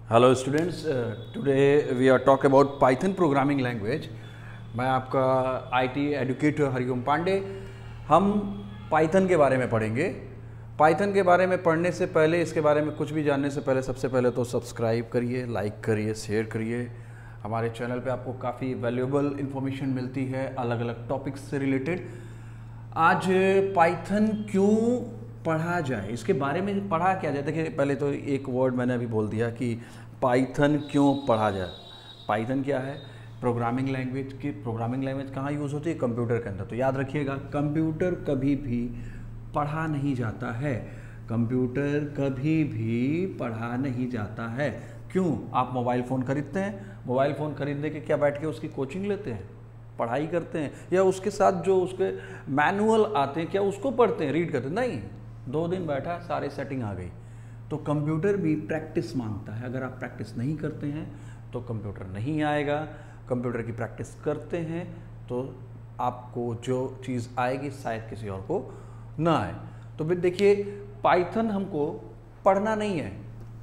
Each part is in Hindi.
Hello students, today we are talk about python programming language. मैं आपका आईटी एडुकेटर हरिओम पांडे। हम पाइथन के बारे में पढ़ेंगे। पाइथन के बारे में पढ़ने से पहले, इसके बारे में कुछ भी जानने से पहले, सबसे पहले तो सब्सक्राइब करिए, लाइक करिए, शेयर करिए। हमारे चैनल पे आपको काफ़ी वैल्यूएबल इन्फॉर्मेशन मिलती है अलग अलग टॉपिक्स से रिलेटेड। आज पाइथन क्यों पढ़ा जाए, इसके बारे में पढ़ा क्या जाए। देखिए, पहले तो एक वर्ड मैंने अभी बोल दिया कि पाइथन क्यों पढ़ा जाए। पाइथन क्या है? Programming language. की प्रोग्रामिंग लैंग्वेज कहाँ यूज़ होती है? कंप्यूटर के अंदर। तो याद रखिएगा, कंप्यूटर कभी भी पढ़ा नहीं जाता है। कंप्यूटर कभी भी पढ़ा नहीं जाता है। क्यों? आप मोबाइल फ़ोन खरीदते हैं, मोबाइल फ़ोन खरीदने के क्या बैठ के उसकी कोचिंग लेते हैं, पढ़ाई करते हैं, या उसके साथ जो उसके मैनुअल आते हैं क्या उसको पढ़ते हैं, रीड करते हैं? नहीं, 2 दिन बैठा सारी सेटिंग आ गई। तो कंप्यूटर भी प्रैक्टिस मांगता है। अगर आप प्रैक्टिस नहीं करते हैं तो कंप्यूटर नहीं आएगा। कंप्यूटर की प्रैक्टिस करते हैं तो आपको जो चीज़ आएगी शायद किसी और को ना आए। तो फिर देखिए, पाइथन हमको पढ़ना नहीं है,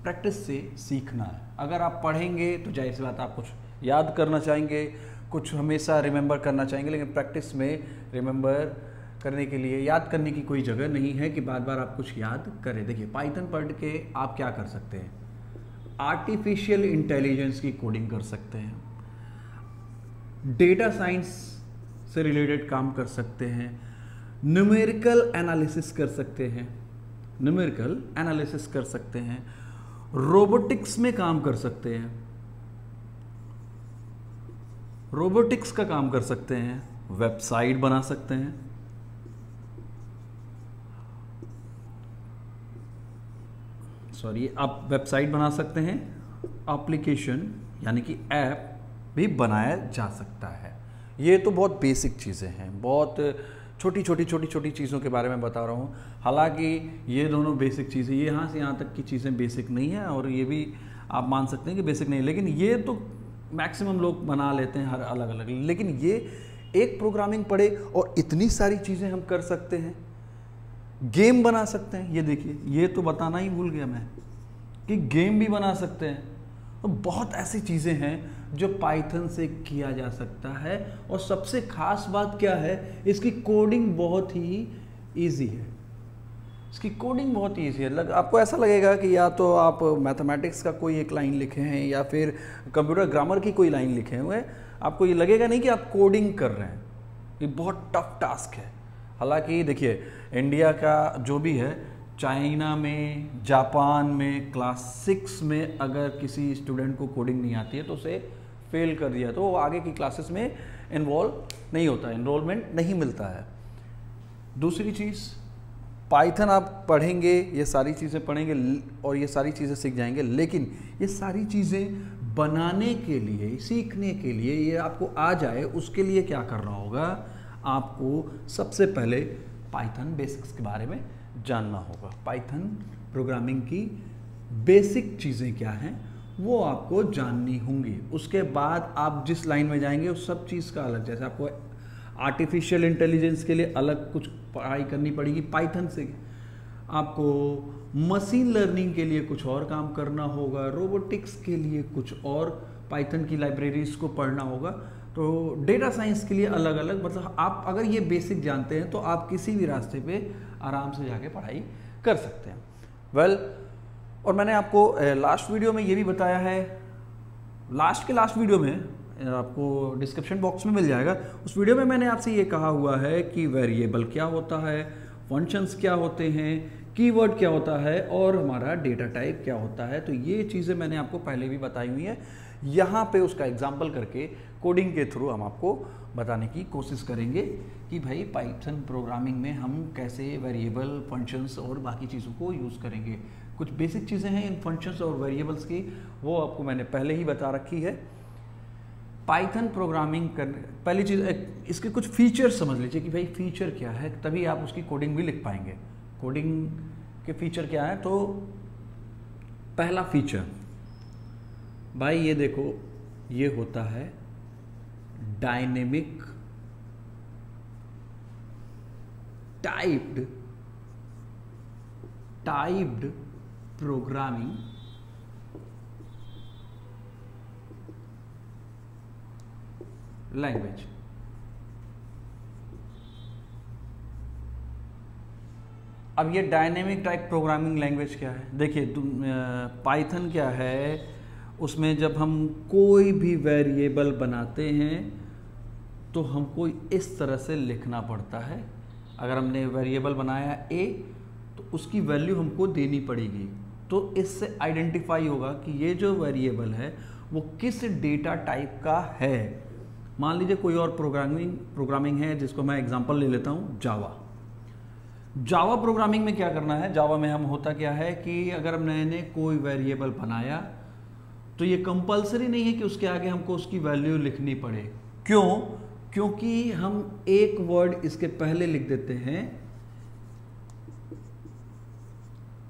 प्रैक्टिस से सीखना है। अगर आप पढ़ेंगे तो जाहिर सी बात आप कुछ याद करना चाहेंगे, कुछ हमेशा रिमेंबर करना चाहेंगे, लेकिन प्रैक्टिस में रिमेंबर करने के लिए, याद करने की कोई जगह नहीं है कि बार बार आप कुछ याद करें। देखिए, पाइथन पढ़ के आप क्या कर सकते हैं? आर्टिफिशियल इंटेलिजेंस की कोडिंग कर सकते हैं, डेटा साइंस से रिलेटेड काम कर सकते हैं, न्यूमेरिकल एनालिसिस कर सकते हैं, न्यूमेरिकल एनालिसिस कर सकते हैं, रोबोटिक्स में काम कर सकते हैं, रोबोटिक्स का काम कर सकते हैं, वेबसाइट बना सकते हैं, आप वेबसाइट बना सकते हैं, एप्लीकेशन यानी कि ऐप भी बनाया जा सकता है। ये तो बहुत बेसिक चीज़ें हैं, बहुत छोटी छोटी चीज़ों के बारे में बता रहा हूँ। हालांकि ये दोनों बेसिक चीज़ें, ये यहाँ से यहाँ तक की चीज़ें बेसिक नहीं है, और ये भी आप मान सकते हैं कि बेसिक नहीं है, लेकिन ये तो मैक्सिमम लोग बना लेते हैं हर अलग अलग। लेकिन ये एक प्रोग्रामिंग पढ़े और इतनी सारी चीज़ें हम कर सकते हैं। गेम बना सकते हैं, ये देखिए, ये तो बताना ही भूल गया मैं कि गेम भी बना सकते हैं। तो बहुत ऐसी चीज़ें हैं जो पाइथन से किया जा सकता है। और सबसे खास बात क्या है, इसकी कोडिंग बहुत ही ईजी है। इसकी कोडिंग बहुत ईजी है। आपको ऐसा लगेगा कि या तो आप मैथमेटिक्स का कोई एक लाइन लिखे हैं या फिर कंप्यूटर ग्रामर की कोई लाइन लिखे हुए हैं। आपको ये लगेगा नहीं कि आप कोडिंग कर रहे हैं। ये बहुत टफ टास्क है। हालांकि देखिए, इंडिया का जो भी है, चाइना में, जापान में क्लास 6 में अगर किसी स्टूडेंट को कोडिंग नहीं आती है तो उसे फेल कर दिया, तो वो आगे की क्लासेस में इन्वॉल्व नहीं होता, इनरोलमेंट नहीं मिलता है। दूसरी चीज़, पाइथन आप पढ़ेंगे, ये सारी चीज़ें पढ़ेंगे और ये सारी चीज़ें सीख जाएंगे, लेकिन ये सारी चीज़ें बनाने के लिए, सीखने के लिए, ये आपको आ जाए, उसके लिए क्या करना होगा? आपको सबसे पहले पाइथन बेसिक्स के बारे में जानना होगा। पाइथन प्रोग्रामिंग की बेसिक चीज़ें क्या हैं वो आपको जाननी होंगी। उसके बाद आप जिस लाइन में जाएंगे उस सब चीज़ का अलग, जैसे आपको आर्टिफिशियल इंटेलिजेंस के लिए अलग कुछ पढ़ाई करनी पड़ेगी पाइथन से, आपको मशीन लर्निंग के लिए कुछ और काम करना होगा, रोबोटिक्स के लिए कुछ और पाइथन की लाइब्रेरीज को पढ़ना होगा, तो डेटा साइंस के लिए अलग अलग। मतलब आप अगर ये बेसिक जानते हैं तो आप किसी भी रास्ते पे आराम से जाके पढ़ाई कर सकते हैं। और मैंने आपको लास्ट वीडियो में ये भी बताया है, लास्ट वीडियो में आपको डिस्क्रिप्शन बॉक्स में मिल जाएगा। उस वीडियो में मैंने आपसे ये कहा हुआ है कि वेरिएबल क्या होता है, फंक्शंस क्या होते हैं, कीवर्ड क्या होता है और हमारा डेटा टाइप क्या होता है। तो ये चीज़ें मैंने आपको पहले भी बताई हुई है। यहाँ पे उसका एग्जाम्पल करके कोडिंग के थ्रू हम आपको बताने की कोशिश करेंगे कि भाई पाइथन प्रोग्रामिंग में हम कैसे वेरिएबल, फंक्शंस और बाकी चीज़ों को यूज़ करेंगे। कुछ बेसिक चीज़ें हैं इन फंक्शंस और वेरिएबल्स की, वो आपको मैंने पहले ही बता रखी है। पाइथन प्रोग्रामिंग कर, पहली चीज़ इसके कुछ फीचर समझ लीजिए कि भाई फीचर क्या है, तभी आप उसकी कोडिंग भी लिख पाएंगे। कोडिंग के फीचर क्या है? तो पहला फीचर, भाई ये देखो, ये होता है डायनेमिक टाइप्ड प्रोग्रामिंग लैंग्वेज। अब ये डायनेमिक टाइप प्रोग्रामिंग लैंग्वेज क्या है? देखिए पाइथन क्या है, उसमें जब हम कोई भी वेरिएबल बनाते हैं तो हमको इस तरह से लिखना पड़ता है। अगर हमने वेरिएबल बनाया a तो उसकी वैल्यू हमको देनी पड़ेगी, तो इससे आइडेंटिफाई होगा कि ये जो वेरिएबल है वो किस डेटा टाइप का है। मान लीजिए कोई और प्रोग्रामिंग है, जिसको मैं एग्जांपल ले लेता हूँ, जावा प्रोग्रामिंग में क्या करना है, जावा में हम होता क्या है कि अगर मैंने कोई वेरिएबल बनाया तो ये कंपलसरी नहीं है कि उसके आगे हमको उसकी वैल्यू लिखनी पड़े। क्यों? क्योंकि हम एक वर्ड इसके पहले लिख देते हैं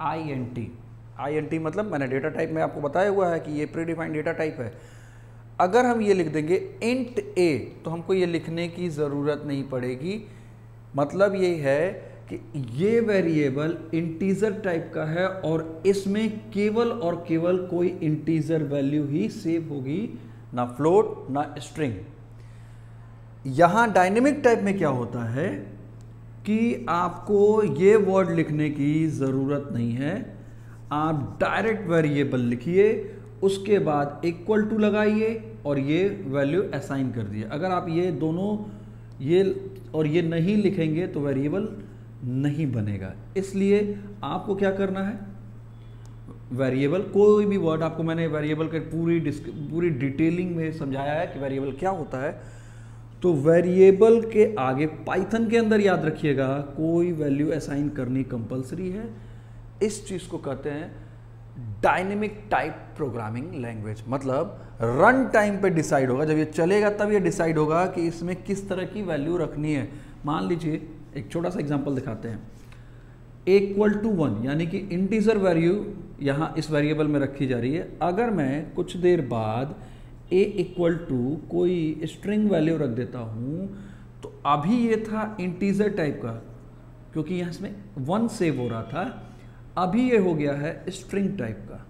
INT मतलब मैंने डेटा टाइप में आपको बताया हुआ है कि ये प्रीडिफाइंड डेटा टाइप है। अगर हम ये लिख देंगे int a तो हमको ये लिखने की ज़रूरत नहीं पड़ेगी। मतलब ये है कि ये वेरिएबल इंटीजर टाइप का है और इसमें केवल और केवल कोई इंटीजर वैल्यू ही सेव होगी, ना फ्लोट ना स्ट्रिंग। यहां डायनेमिक टाइप में क्या होता है कि आपको ये वर्ड लिखने की ज़रूरत नहीं है, आप डायरेक्ट वेरिएबल लिखिए, उसके बाद इक्वल टू लगाइए और ये वैल्यू असाइन कर दिए। अगर आप ये दोनों ये और ये नहीं लिखेंगे तो वेरिएबल नहीं बनेगा। इसलिए आपको क्या करना है, वेरिएबल कोई भी वर्ड, आपको मैंने वेरिएबल के पूरी डिटेलिंग में समझाया है कि वेरिएबल क्या होता है। तो वेरिएबल के आगे पाइथन के अंदर याद रखिएगा कोई वैल्यू असाइन करनी कंपलसरी है। इस चीज को कहते हैं डायनेमिक टाइप प्रोग्रामिंग लैंग्वेज। मतलब रन टाइम पे डिसाइड होगा, जब ये चलेगा तब ये डिसाइड होगा कि इसमें किस तरह की वैल्यू रखनी है। मान लीजिए एक छोटा सा एग्जांपल दिखाते हैं, =1 यानी कि इंटीजर वैल्यू यहाँ इस वेरिएबल में रखी जा रही है। अगर मैं कुछ देर बाद a = कोई स्ट्रिंग वैल्यू रख देता हूँ तो अभी ये था इंटीजर टाइप का, क्योंकि यहाँ इसमें 1 सेव हो रहा था, अभी ये हो गया है स्ट्रिंग टाइप का,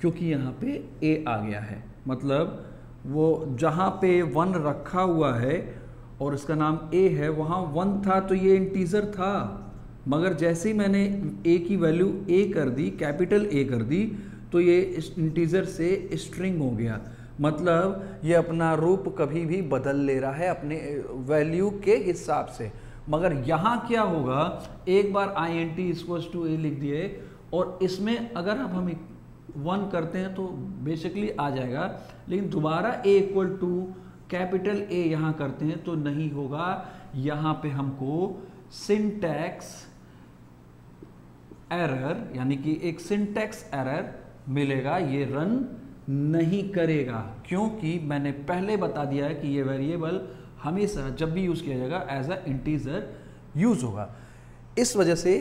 क्योंकि यहाँ पे a आ गया है। मतलब वो जहाँ पे 1 रखा हुआ है और इसका नाम a है, वहाँ 1 था तो ये इंटीजर था, मगर जैसे ही मैंने a की वैल्यू a कर दी, कैपिटल A कर दी, तो ये इंटीजर से स्ट्रिंग हो गया। मतलब ये अपना रूप कभी भी बदल ले रहा है अपने वैल्यू के हिसाब से। मगर यहाँ क्या होगा, एक बार INT = a लिख दिए और इसमें अगर अब हम 1 करते हैं तो बेसिकली आ जाएगा, लेकिन दोबारा a = कैपिटल A यहाँ करते हैं तो नहीं होगा। यहाँ पे हमको सिंटैक्स एरर यानी कि एक सिंटैक्स एरर मिलेगा, ये रन नहीं करेगा, क्योंकि मैंने पहले बता दिया है कि ये वेरिएबल हमेशा जब भी यूज किया जाएगा एज अ इंटीजर यूज होगा। इस वजह से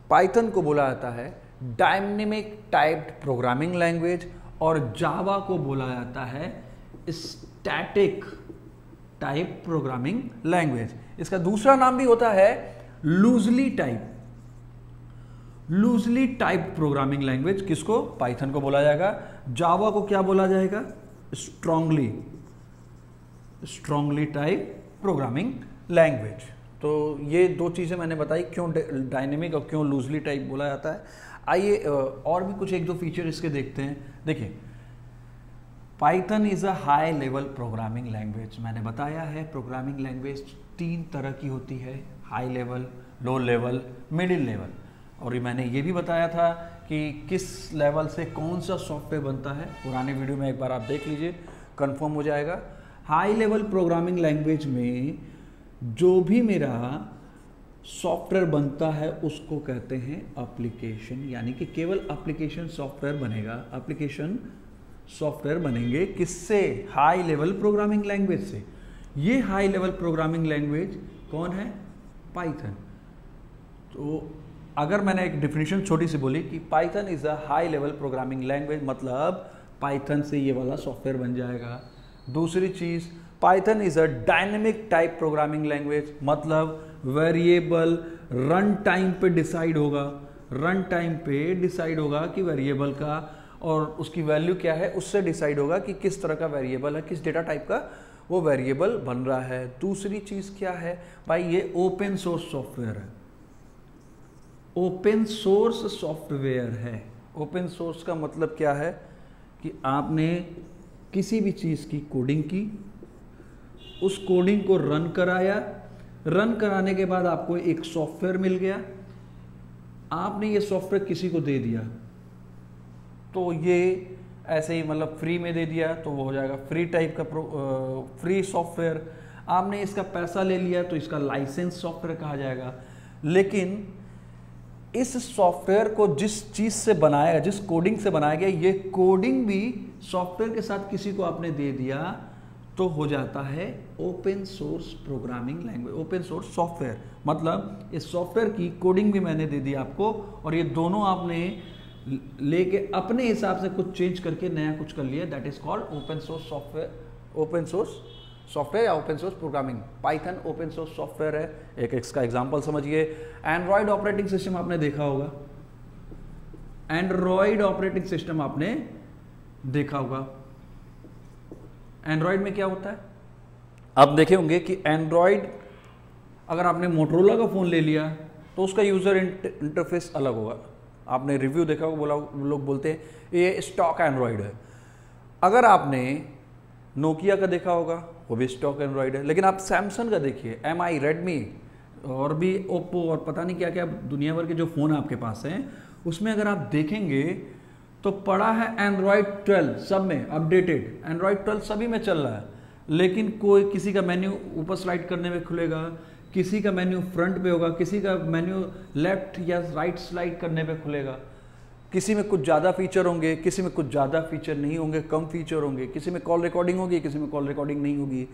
पाइथन को बोला जाता है डायनेमिक टाइप्ड प्रोग्रामिंग लैंग्वेज और जावा को बोला जाता है स्टैटिक टाइप प्रोग्रामिंग लैंग्वेज। इसका दूसरा नाम भी होता है लूजली टाइप प्रोग्रामिंग लैंग्वेज। किसको? पाइथन को बोला जाएगा। जावा को क्या बोला जाएगा? Strongly type programming language. तो ये दो चीज़ें मैंने बताई, क्यों डायनेमिक और क्यों लूजली टाइप बोला जाता है। आइए और भी कुछ 1-2 फीचर इसके देखते हैं। देखिए, Python is a high level programming language. मैंने बताया है प्रोग्रामिंग लैंग्वेज 3 तरह की होती है, high level, low level, middle level. और मैंने ये भी बताया था कि किस लेवल से कौन सा सॉफ्टवेयर बनता है, पुराने वीडियो में एक बार आप देख लीजिए, कंफर्म हो जाएगा। हाई लेवल प्रोग्रामिंग लैंग्वेज में जो भी मेरा सॉफ्टवेयर बनता है उसको कहते हैं एप्लीकेशन, यानी कि केवल एप्लीकेशन सॉफ्टवेयर बनेगा। एप्लीकेशन सॉफ्टवेयर बनेंगे किससे? हाई लेवल प्रोग्रामिंग लैंग्वेज से। ये हाई लेवल प्रोग्रामिंग लैंग्वेज कौन है? पाइथन। तो अगर मैंने एक डिफिनेशन छोटी सी बोली कि Python is a high level programming language, मतलब पाइथन से ये वाला सॉफ्टवेयर बन जाएगा। दूसरी चीज, Python is a dynamic type programming language, मतलब वेरिएबल रन टाइम पे डिसाइड होगा। रन टाइम पे डिसाइड होगा कि वेरिएबल का और उसकी वैल्यू क्या है, उससे डिसाइड होगा कि किस तरह का वेरिएबल है, किस डेटा टाइप का वो वेरिएबल बन रहा है। दूसरी चीज़ क्या है भाई, ये ओपन सोर्स सॉफ्टवेयर है, ओपन सोर्स सॉफ्टवेयर है। ओपन सोर्स का मतलब क्या है कि आपने किसी भी चीज़ की कोडिंग की, उस कोडिंग को रन कराया, रन कराने के बाद आपको एक सॉफ्टवेयर मिल गया, आपने ये सॉफ्टवेयर किसी को दे दिया, तो ये ऐसे ही मतलब फ्री में दे दिया तो वो हो जाएगा फ्री टाइप का फ्री सॉफ्टवेयर। आपने इसका पैसा ले लिया तो इसका लाइसेंस सॉफ्टवेयर कहा जाएगा। लेकिन इस सॉफ्टवेयर को जिस चीज़ से बनाया गया, जिस कोडिंग से बनाया गया, ये कोडिंग भी सॉफ्टवेयर के साथ किसी को आपने दे दिया तो हो जाता है open source programming language, open source software. मतलब इस सॉफ्टवेयर की कोडिंग भी मैंने दे दी आपको, और ये दोनों आपने लेके अपने हिसाब से कुछ चेंज करके नया कुछ कर लिया, that is called open source software. Open source software या open source programming. Python open source software है। एक इसका एग्जांपल समझिए, एंड्रॉयड ऑपरेटिंग सिस्टम आपने देखा होगा, एंड्रॉयड ऑपरेटिंग सिस्टम आपने देखा होगा। एंड्रॉयड में क्या होता है, आप देखे होंगे कि एंड्रॉयड, अगर आपने मोटरोला का फ़ोन ले लिया तो उसका यूज़र इंटरफेस अलग होगा। आपने रिव्यू देखा होगा, बोला लोग बोलते हैं ये स्टॉक एंड्रॉयड है। अगर आपने नोकिया का देखा होगा वो भी स्टॉक एंड्रॉयड है। लेकिन आप सैमसंग का देखिए, MI, रेडमी और भी ओप्पो और पता नहीं क्या क्या दुनिया भर के जो फ़ोन आपके पास हैं, उसमें अगर आप देखेंगे तो पड़ा है एंड्रॉयड 12, सब में अपडेटेड एंड्रॉयड 12 सभी में चल रहा है। लेकिन कोई किसी का मेन्यू ऊपर स्लाइड करने में खुलेगा, किसी का मेन्यू फ्रंट पे होगा, किसी का मेन्यू लेफ्ट या राइट स्लाइड करने पे खुलेगा। किसी में कुछ ज़्यादा फीचर होंगे, किसी में कुछ ज़्यादा फीचर नहीं होंगे, कम फीचर होंगे, किसी में कॉल रिकॉर्डिंग होगी, किसी में कॉल रिकॉर्डिंग नहीं होगी।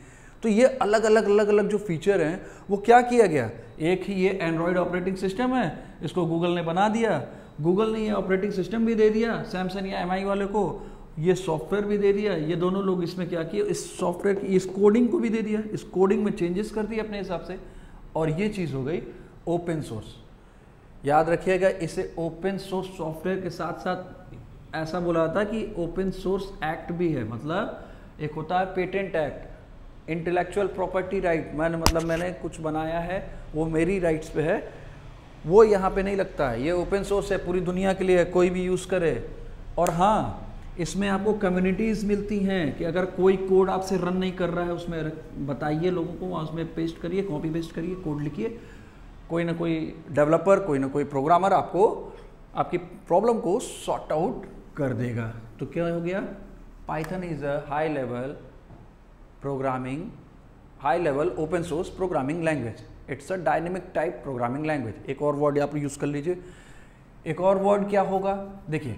तो ये अलग अलग जो फीचर हैं वो क्या किया गया, एक ही ये एंड्रॉयड ऑपरेटिंग सिस्टम है, इसको गूगल ने बना दिया। गूगल ने ये ऑपरेटिंग सिस्टम भी दे दिया सैमसंग या MI वाले को, ये सॉफ्टवेयर भी दे दिया। ये दोनों लोग इसमें क्या किए, इस सॉफ्टवेयर की इस कोडिंग को भी दे दिया, इस कोडिंग में चेंजेस कर दिए अपने हिसाब से, और ये चीज़ हो गई ओपन सोर्स। याद रखिएगा, इसे ओपन सोर्स सॉफ्टवेयर के साथ साथ ऐसा बोला था कि ओपन सोर्स एक्ट भी है। मतलब एक होता है patent act, intellectual property right, मैंने कुछ बनाया है वो मेरी राइट्स पे है, वो यहाँ पे नहीं लगता है। ये ओपन सोर्स है, पूरी दुनिया के लिए है, कोई भी यूज़ करे। और हाँ, इसमें आपको कम्युनिटीज़ मिलती हैं कि अगर कोई कोड आपसे रन नहीं कर रहा है उसमें बताइए लोगों को, वहाँ उसमें पेस्ट करिए, कॉपी पेस्ट करिए, कोड लिखिए, कोई ना कोई डेवलपर, कोई ना कोई प्रोग्रामर आपको आपकी प्रॉब्लम को सॉर्ट आउट कर देगा। तो क्या हो गया, Python is a high level programming, high level open source programming language. It's a dynamic type programming language. एक और वर्ड आप यूज़ कर लीजिए, एक और वर्ड क्या होगा, देखिए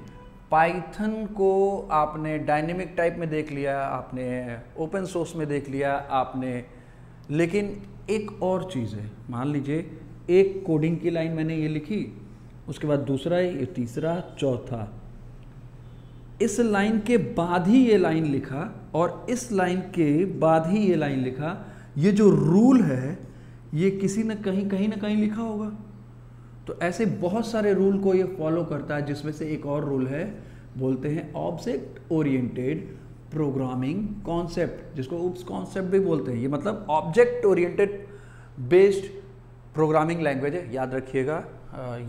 पाइथन को आपने डायनेमिक टाइप में देख लिया, आपने ओपन सोर्स में देख लिया आपने, लेकिन एक और चीज़ है, मान लीजिए एक कोडिंग की लाइन मैंने ये लिखी, उसके बाद दूसरा, ये तीसरा, चौथा, इस लाइन के बाद ही ये लाइन लिखा और इस लाइन के बाद ही ये लाइन लिखा। ये जो रूल है ये किसी न कहीं लिखा होगा। तो ऐसे बहुत सारे रूल को ये फॉलो करता है, जिसमें से एक और रूल है, बोलते हैं ऑब्जेक्ट ओरिएंटेड प्रोग्रामिंग कॉन्सेप्ट, जिसको उप्स कॉन्सेप्ट भी बोलते हैं। ये मतलब object oriented based programming language है। याद रखिएगा,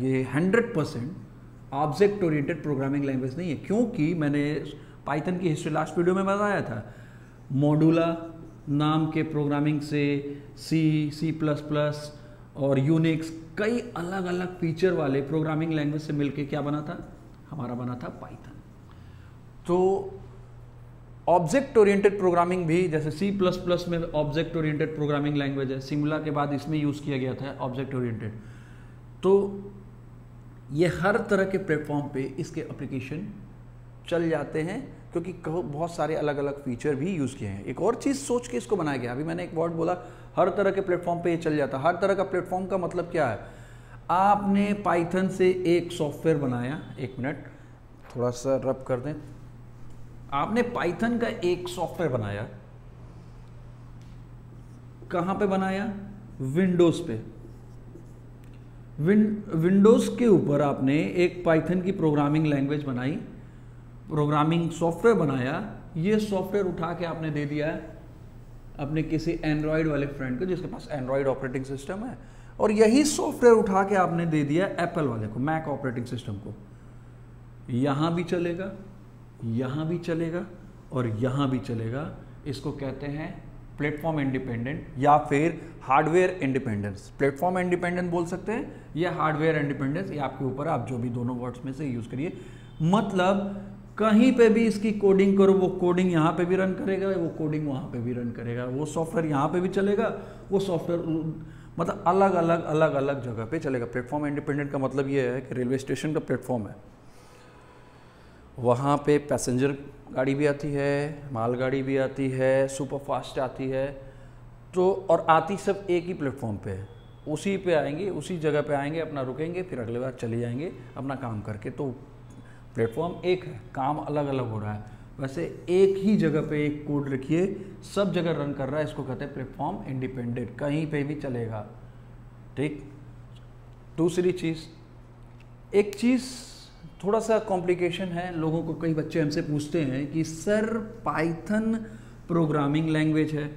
ये 100% ऑब्जेक्ट ओरिएंटेड प्रोग्रामिंग लैंग्वेज नहीं है, क्योंकि मैंने पाइथन की हिस्ट्री लास्ट वीडियो में बताया था, मॉडुला नाम के प्रोग्रामिंग से C++ और यूनिक्स कई अलग अलग फीचर वाले प्रोग्रामिंग लैंग्वेज से मिलके क्या बना था, हमारा बना था पाइथन। तो ऑब्जेक्ट ओरिएंटेड प्रोग्रामिंग भी, जैसे C++ में ऑब्जेक्ट ओरिएंटेड प्रोग्रामिंग लैंग्वेज है, सिमुला के बाद इसमें यूज़ किया गया था ऑब्जेक्ट ओरिएंटेड। तो ये हर तरह के प्लेटफॉर्म पे इसके एप्लीकेशन चल जाते हैं, क्योंकि बहुत सारे अलग अलग फीचर भी यूज़ किए हैं। एक और चीज़ सोच के इसको बनाया गया, अभी मैंने एक वर्ड बोला, हर तरह के प्लेटफॉर्म पे ये चल जाता है। हर तरह का प्लेटफॉर्म का मतलब क्या है, आपने पाइथन से एक सॉफ्टवेयर बनाया, एक मिनट थोड़ा सा रब कर दें, आपने पाइथन का एक सॉफ्टवेयर बनाया, कहाँ पे बनाया, विंडोज़ पे। विंडोज़ के ऊपर आपने एक पाइथन की प्रोग्रामिंग लैंग्वेज बनाई, प्रोग्रामिंग सॉफ्टवेयर बनाया। ये सॉफ्टवेयर उठा के आपने दे दिया अपने किसी एंड्रॉयड वाले फ्रेंड को जिसके पास एंड्रॉयड ऑपरेटिंग सिस्टम है, और यही सॉफ्टवेयर उठा के आपने दे दिया एप्पल वाले को, मैक ऑपरेटिंग सिस्टम को। यहाँ भी चलेगा, यहाँ भी चलेगा और यहाँ भी चलेगा। इसको कहते हैं प्लेटफॉर्म इंडिपेंडेंट या फिर हार्डवेयर इंडिपेंडेंस। प्लेटफॉर्म इंडिपेंडेंट बोल सकते हैं या हार्डवेयर इंडिपेंडेंस, ये आपके ऊपर, आप जो भी दोनों वर्ड्स में से यूज़ करिए। मतलब कहीं पे भी इसकी कोडिंग करो, वो कोडिंग यहाँ पे भी रन करेगा, वो कोडिंग वहाँ पे भी रन करेगा, वो सॉफ्टवेयर यहाँ पे भी चलेगा, वो सॉफ्टवेयर, मतलब अलग अलग जगह पे चलेगा। प्लेटफॉर्म इंडिपेंडेंट का मतलब ये है कि रेलवे स्टेशन का प्लेटफॉर्म है, वहाँ पे पैसेंजर गाड़ी भी आती है, मालगाड़ी भी आती है, सुपर फास्ट आती है, तो और आती सब एक ही प्लेटफॉर्म पे है, उसी पे आएंगे, उसी जगह पे आएंगे, अपना रुकेंगे, फिर अगले बार चले जाएंगे अपना काम करके। तो प्लेटफॉर्म एक है, काम अलग अलग हो रहा है। वैसे एक ही जगह पे एक कोड रखिए, सब जगह रन कर रहा है, इसको कहते हैं प्लेटफॉर्म इंडिपेंडेंट, कहीं पे भी चलेगा। ठीक। दूसरी चीज़, एक चीज़ थोड़ा सा कॉम्प्लिकेशन है, लोगों को, कई बच्चे हमसे पूछते हैं कि सर पाइथन प्रोग्रामिंग लैंग्वेज है,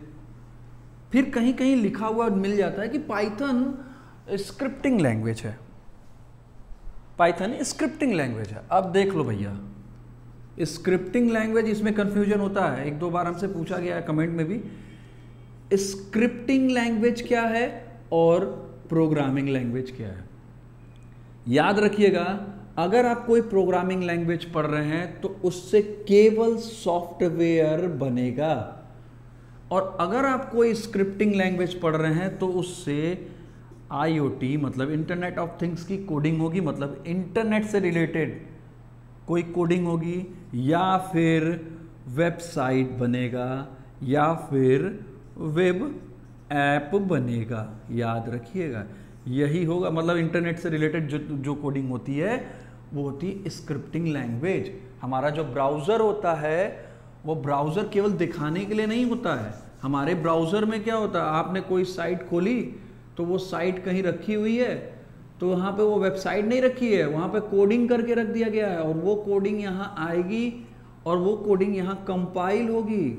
फिर कहीं कहीं लिखा हुआ मिल जाता है कि पाइथन स्क्रिप्टिंग लैंग्वेज है। पाइथन स्क्रिप्टिंग लैंग्वेज है। अब देख लो भैया, स्क्रिप्टिंग लैंग्वेज, इसमें कंफ्यूजन होता है, एक दो बार हमसे पूछा गया है कमेंट में भी, स्क्रिप्टिंग लैंग्वेज क्या है और प्रोग्रामिंग लैंग्वेज क्या है। याद रखिएगा, अगर आप कोई प्रोग्रामिंग लैंग्वेज पढ़ रहे हैं तो उससे केवल सॉफ्टवेयर बनेगा, और अगर आप कोई स्क्रिप्टिंग लैंग्वेज पढ़ रहे हैं तो उससे IoT मतलब इंटरनेट ऑफ थिंग्स की कोडिंग होगी, मतलब इंटरनेट से रिलेटेड कोई कोडिंग होगी, या फिर वेबसाइट बनेगा, या फिर वेब ऐप बनेगा। याद रखिएगा, यही होगा, मतलब इंटरनेट से रिलेटेड जो कोडिंग होती है वो होती है स्क्रिप्टिंग लैंग्वेज। हमारा जो ब्राउज़र होता है वो ब्राउज़र केवल दिखाने के लिए नहीं होता है। हमारे ब्राउज़र में क्या होता है, आपने कोई साइट खोली तो वो साइट कहीं रखी हुई है, तो वहाँ पे वो वेबसाइट नहीं रखी है, वहाँ पे कोडिंग करके रख दिया गया है, और वो कोडिंग यहाँ आएगी और वो कोडिंग यहाँ कंपाइल होगी।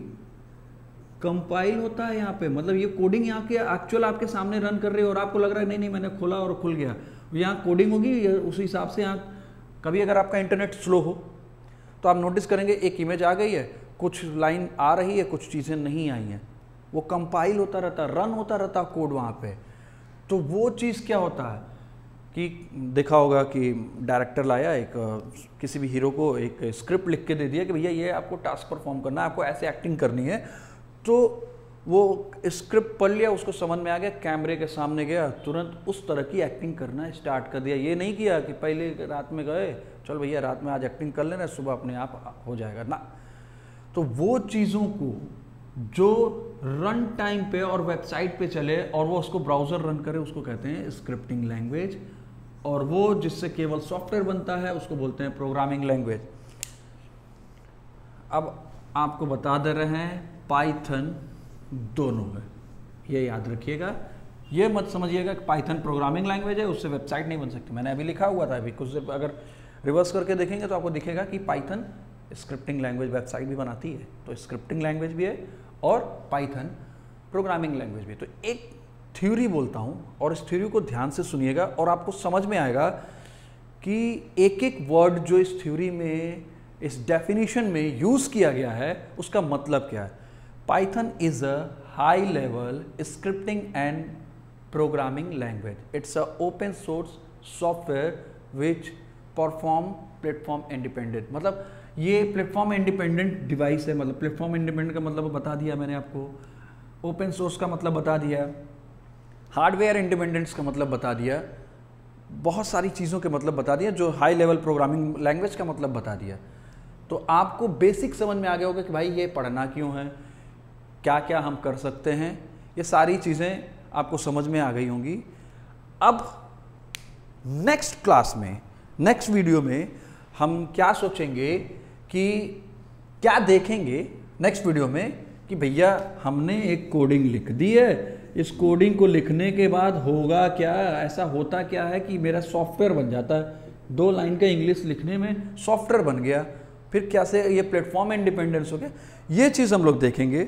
कंपाइल होता है यहाँ पे, मतलब ये कोडिंग यहाँ के एक्चुअल आपके सामने रन कर रही है और आपको लग रहा है नहीं नहीं मैंने खोला और खुल गया, यहाँ कोडिंग होगी उस हिसाब से। यहाँ कभी अगर आपका इंटरनेट स्लो हो तो आप नोटिस करेंगे एक इमेज आ गई है, कुछ लाइन आ रही है, कुछ चीज़ें नहीं आई हैं, वो कंपाइल होता रहता, रन होता रहता कोड वहाँ पे। तो वो चीज़ क्या होता है कि देखा होगा कि डायरेक्टर लाया एक किसी भी हीरो को एक स्क्रिप्ट लिख के दे दिया कि भैया ये आपको टास्क परफॉर्म करना है, आपको ऐसे एक्टिंग करनी है, तो वो स्क्रिप्ट पढ़ लिया, उसको समझ में आ गया, कैमरे के सामने गया, तुरंत उस तरह की एक्टिंग करना स्टार्ट कर दिया। ये नहीं किया कि पहले रात में गए, चल भैया रात में आज एक्टिंग कर लेना, सुबह अपने आप हो जाएगा ना। तो वो चीज़ों को जो रन टाइम पे और वेबसाइट पे चले और वो उसको ब्राउज़र रन करे, उसको कहते हैं स्क्रिप्टिंग लैंग्वेज, और वो जिससे केवल सॉफ्टवेयर बनता है उसको बोलते हैं प्रोग्रामिंग लैंग्वेज। अब आपको बता दे रहे हैं पाइथन दोनों है, ये याद रखिएगा। ये मत समझिएगा कि पाइथन प्रोग्रामिंग लैंग्वेज है उससे वेबसाइट नहीं बन सकती। मैंने अभी लिखा हुआ था, अभी कुछ देर अगर रिवर्स करके देखेंगे तो आपको दिखेगा कि पाइथन स्क्रिप्टिंग लैंग्वेज वेबसाइट भी बनाती है, तो स्क्रिप्टिंग लैंग्वेज भी है और पाइथन प्रोग्रामिंग लैंग्वेज भी। तो एक थ्योरी बोलता हूँ और इस थ्योरी को ध्यान से सुनिएगा और आपको समझ में आएगा कि एक एक वर्ड जो इस थ्योरी में, इस डेफिनेशन में यूज़ किया गया है उसका मतलब क्या है। Python is a high level scripting and programming language. It's a open source software which perform platform independent. मतलब ये प्लेटफॉर्म इंडिपेंडेंट डिवाइस है, मतलब प्लेटफॉर्म इंडिपेंडेंट का मतलब बता दिया मैंने आपको, ओपन सोर्स का मतलब बता दिया, हार्डवेयर इंडिपेंडेंस का मतलब बता दिया, बहुत सारी चीज़ों के मतलब बता दिया, जो हाई लेवल प्रोग्रामिंग लैंग्वेज का मतलब बता दिया। तो आपको बेसिक समझ में आ गया होगा कि भाई ये पढ़ना क्यों है, क्या क्या हम कर सकते हैं, ये सारी चीज़ें आपको समझ में आ गई होंगी। अब नेक्स्ट क्लास में, नेक्स्ट वीडियो में हम क्या सोचेंगे कि क्या देखेंगे नेक्स्ट वीडियो में कि भैया हमने एक कोडिंग लिख दी है, इस कोडिंग को लिखने के बाद होगा क्या, ऐसा होता क्या है कि मेरा सॉफ्टवेयर बन जाता है। 2 लाइन का इंग्लिश लिखने में सॉफ्टवेयर बन गया, फिर कैसे ये प्लेटफॉर्म इंडिपेंडेंस हो गया, ये चीज़ हम लोग देखेंगे।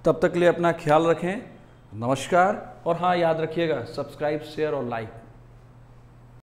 तब तक के लिए अपना ख्याल रखें। नमस्कार। और हाँ, याद रखिएगा, सब्सक्राइब, शेयर और लाइक